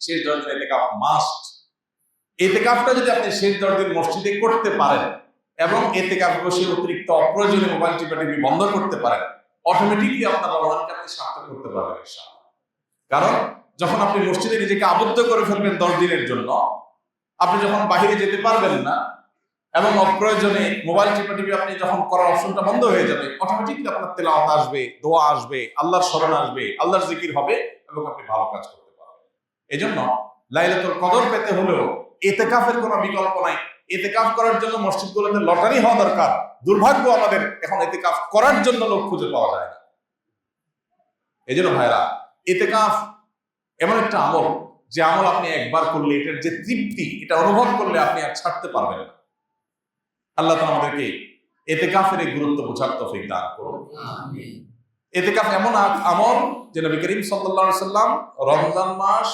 শেষ 10 দিন ইতিকাফ মাস্ট। ইতিকাফটা যদি আপনি শেষ 10 দিন মসজিদে করতে পারেন এবং ইতিকাফ বসে অতিরিক্ত অপ্রয়োজনীয় মোবাইল টিপাটিপি বন্ধ করতে পারেন, অটোমেটিকলি আপনার রমজানকে আপনি সার্থক করতে পারবেন ইনশাআল্লাহ। কারণ যখন আপনি মসজিদে নিজেকে আবদ্ধ করে ফেলবেন 10 দিনের জন্য, আপনি যখন বাইরে যেতে পারবেন না এবং অপ্রয়োজনে মোবাইল টিপাটিপি আপনি যখন করার অপশনটা বন্ধ হয়ে যাবে, অটোমেটিকলি আপনার তেলাওয়াত আসবে, দোয়া আসবে, আল্লাহর স্মরণ আসবে, আল্লাহর জিকির হবে এবং আপনি ভালো কাজ করতে পারবেন। এজন্য লাইলাতুল কদর পেতে হলেও ইতিকাফের কোনো বিকল্প নাই। ইতিকাফ করার জন্য মসজিদগুলোতে লটারি হওয়া দরকার। দুর্ভাগ্য আমাদের এখন ইতিকাফ করার জন্য লোক খুঁজে পাওয়া যায় না। এজন্য ভাইরা, ইতিকাফ এমন একটা আমল, যে আমল আপনি একবার করলে এটার যে তৃপ্তি, এটা অনুভব করলে আপনি আর ছাড়তে পারবেন না। আল্লাহ তাআলা আমাদেরকে ইতিকাফের এই গুরুত্ব বোঝার তৌফিক দান করুন। আমিন। ইতিকাফ এমন আমল যে নবী করিম সাল্লাল্লাহু আলাইহি সাল্লাম রমজান মাস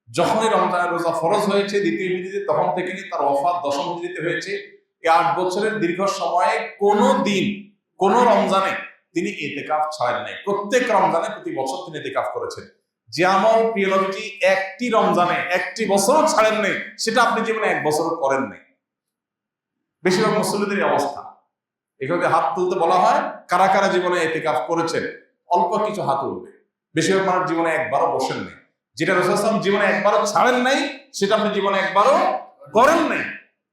যখনই রমজানের রোজা ফরজ হয়েছে দ্বিতীয় হিজরিতে, তখন থেকে তার ওফাত দশম হিজরিতে হয়েছে। এই 8 বছরের দীর্ঘ সময়ে কোনো দিন, কোনো রমজানে তিনি ইতিকাফ ছাড়েন নাই। প্রত্যেক রমজানে প্রতি বছর তিনি ইতিকাফ করেছেন। যে আমল প্রিয় নবীজি একটি রমজানে একটি বছরও ছাড়েন নাই, সেটা আপনি জীবনে 1 বছরও করেন নাই। বেশিরভাগ মুসল্লিদের অবস্থা। এখানে হাত তুলতে বলা হয়, কারা কারা জীবনে ইতিকাফ করেছেন, অল্প কিছু হাত উঠবে। বেশিরভাগ মানুষ জীবনে একবারও বসেন নাই। যেটা রাসূল সাল্লাল্লাহু আলাইহি ওয়াসাল্লাম জীবনে একবারও ছাড়েন নাই, সেটা আপনি জীবনে একবারও করেন নাই।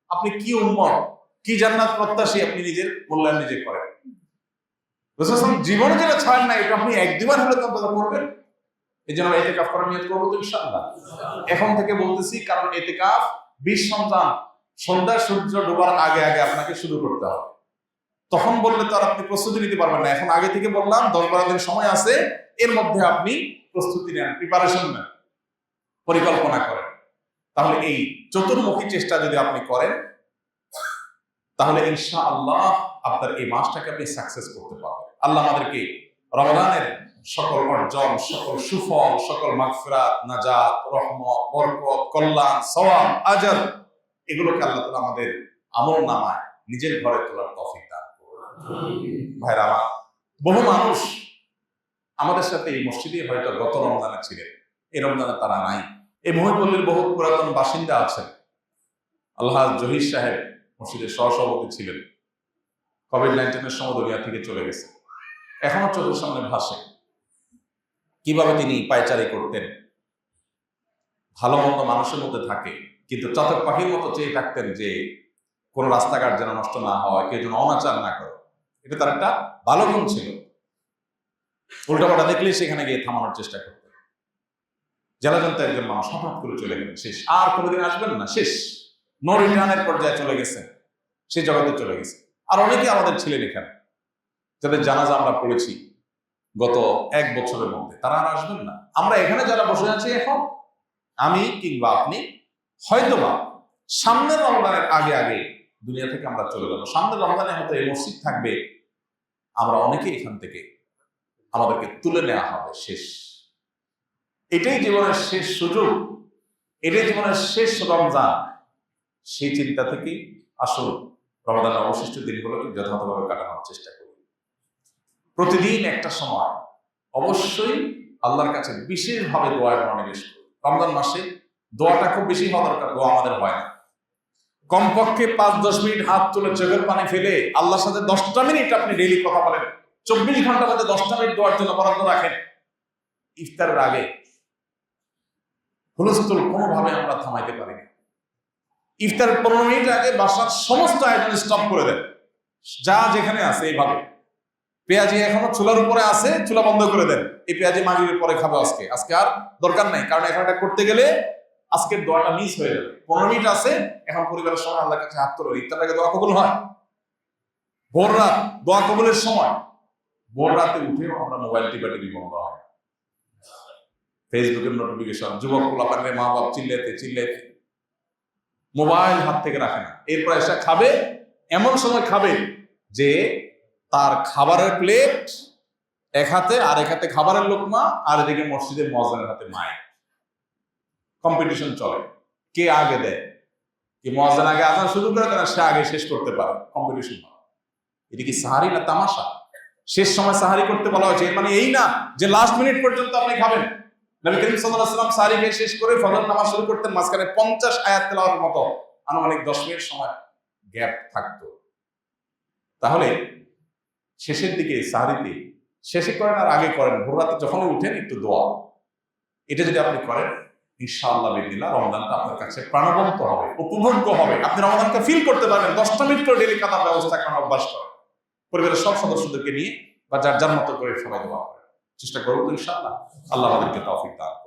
আপনি কি উম্মত, কি জান্নাত প্রত্যাশী, আপনি নিজের মূল্যায়ন নিজে করেন। রাসূল সাল্লাল্লাহু আলাইহি ওয়াসাল্লাম জীবনে যেটা ছাড়েন নাই, এটা আপনি 1-2 বার হলে তো করবেন। এই জন্য ইতিকাফ করার নিয়ত করবো তো ইনশাআল্লাহ। এখন থেকে বলতেছি, কারণ ইতিকাফ 20 রমজান সন্ধ্যা সূর্য ডোবার আগে আগে আপনাকে শুরু করতে হবে। তখন বললে তো আর আপনি প্রস্তুতি নিতে পারবেন না। এখন আগে থেকে বললাম 10-12 দিন সময় আছে, এর মধ্যে আপনি প্রস্তুতি নেন, প্রিপারেশন নেন, পরিকল্পনা করেন। তাহলে এই চতুর্মুখী চেষ্টা যদি আপনি করেন, তাহলে ইনশাআল্লাহ আপনার এই মাসটাকে আপনি সাকসেস করতে পারবেন। আল্লাহ আমাদেরকে রমজানের সকল অর্জন, সকল সুফল, সকল মাগফিরাত, নাজাত, রহমত, বরকত, কল্যাণ, সওয়াব, আজর, এগুলোকে আল্লাহ তাআলা আমাদের আমলনামায় নিজের ঘরে তোলার তৌফিক দান করুন। ভাইরা আমার, বহু মানুষ আমাদের সাথে এই মসজিদে হয়তো গত রমজানে ছিলেন, এই রমজানে তারা নাই। এই মহিপল্লীর বহু পুরাতন বাসিন্দা আছেন। আল্লাহ জহির সাহেব মসজিদের সহসভাপতি ছিলেন। কোভিড-19 সময় দুনিয়া থেকে চলে গেছে। এখনো চোখের সামনে ভাসে কিভাবে তিনি পায়চারি করতেন, ভালো মন্দ মানুষের মধ্যে থাকে, কিন্তু চাতক পাখির মতো চেয়ে থাকতেন যে কোন রাস্তাঘাট যেন নষ্ট না হয়, কেউ যেন অনাচার না করে। এটা তার একটা ভালো গুণ ছিল। উল্টাপাল্টা দেখলেই সেখানে গিয়ে থামানোর চেষ্টা করতেন। জেলাজন্ত একজন মানুষ হঠাৎ করে চলে গেলেন, শেষ, আর কোনোদিন আসবেন না, শেষ, নো রিটার্নের পর্যায়ে চলে গেছেন, সে জগতে চলে গেছে। আর অনেকে আমাদের ছিলেন এখানে, যাদের জানাজা আমরা পড়েছি গত 1 বছরের মধ্যে, তারা আর আসবেন না। আমরা এখানে যারা বসে আছি এখন, আমি কিংবা আপনি, হয়তোবা সামনের রমজানের আগে আগে দুনিয়া থেকে আমরা চলে যাবো। সামনের রমজানে হয়তো এই মসজিদ থাকবে, আমরা অনেকে এখান থেকে আমাদেরকে তুলে নেওয়া হবে, শেষ। এটাই জীবনের শেষ সুযোগ, এটাই জীবনের শেষ রমজান। সেই চিন্তা থেকেই আসল রমজানের অবশিষ্ট দিনগুলোকে যথাযথভাবে কাটানোর চেষ্টা করি। প্রতিদিন একটা সময় অবশ্যই আল্লাহর কাছে বিশেষভাবে দোয়ার মনোনিবেশ করি। রমজান মাসে দোয়াটা খুব বেশি হওয়া দরকার, দোয়া আমাদের হয় না। কমপক্ষে 5-10 মিনিট হাত তুলে চোখের পানি ফেলে আল্লাহর সাথে 10টা মিনিট আপনি ডেইলি কথা বলেন। 24 ঘন্টার মধ্যে 10টা মিনিট দোয়ার জন্য বরাদ্দ রাখেন। ইফতারের আগে হুলস্থুল কোনোভাবে আমরা থামাইতে পারি না। ইফতারের 15 মিনিট আগে বাসার সমস্ত আয়োজন স্টপ করে দেন, যা যেখানে আছে। এইভাবে পেঁয়াজি এখনো চুলার উপরে আছে, চুলা বন্ধ করে দেন। এই পেঁয়াজি মাগরিবের পরে খাবো আজকে আর দরকার নাই, কারণ এখানটা করতে গেলে আজকের দোয়াটা মিস হয়ে যাবে। 15 মিনিট আছে, এখন পরিবারের সময় আল্লাহর কাছে হাত তোলো। ইফতারের আগে দোয়া কবুল হয়। ভোর রাত দোয়া কবুলের সময়। ভোর রাতে উঠেও আমরা মোবাইল টিপাটিপি বন্ধ হয়, ফেসবুকের নোটিফিকেশন, যুবক পোলাপানের মা বাপ চিল্লাইতে মোবাইল হাত থেকে রাখে না। এরপর এসে খাবে, এমন সময় খাবে যে তার খাবারের প্লেট এক হাতে, আর এক হাতে খাবারের লোকমা, আর এদিকে মসজিদের মুয়াজ্জিনের হাতে মাইক। কম্পিটিশন চলে, কে আগে দেয়, কি মুয়াজ্জিন আগে আজান শুরু করে দেয়, সে আগে শেষ করতে পারে, কম্পিটিশন হয়। এটা কি সাহারি না তামাশা? শেষ সময় সাহারি করতে বলা হয়েছে, এর মানে এই না যে লাস্ট মিনিট পর্যন্ত আপনি খাবেন। নবী করিম সাল্লাল্লাহু আলাইহি ওয়াসাল্লাম সাহরি খেয়ে শেষ করে ফজর নামাজ শুরু করতেন, মাঝখানে 50 আয়াত তেলাওয়াতের মতো আনুমানিক 10 মিনিট সময় গ্যাপ থাকতো। তাহলে শেষের দিকে সাহরিতে শেষে করেন আর আগে করেন, ভোর রাতে যখন উঠেন একটু দোয়া, এটা যদি আপনি করেন ইনশাআল্লাহ বিদিল্লাহ রমজানটা আপনার কাছে প্রাণবন্ত হবে, উপভোগ্য হবে। আপনি রমজানকে ফিল করতে পারবেন। 10টা মিনিট করে ডেলি কাতার ব্যবস্থা করার অভ্যাস করেন, পরিবারের সব সদস্যদেরকে নিয়ে বা যার যার মতো করে সবাই দোয়া করেন। চেষ্টা করবো ইনশাআল্লাহ। আল্লাহ আমাদেরকে তৌফিক দান করুন।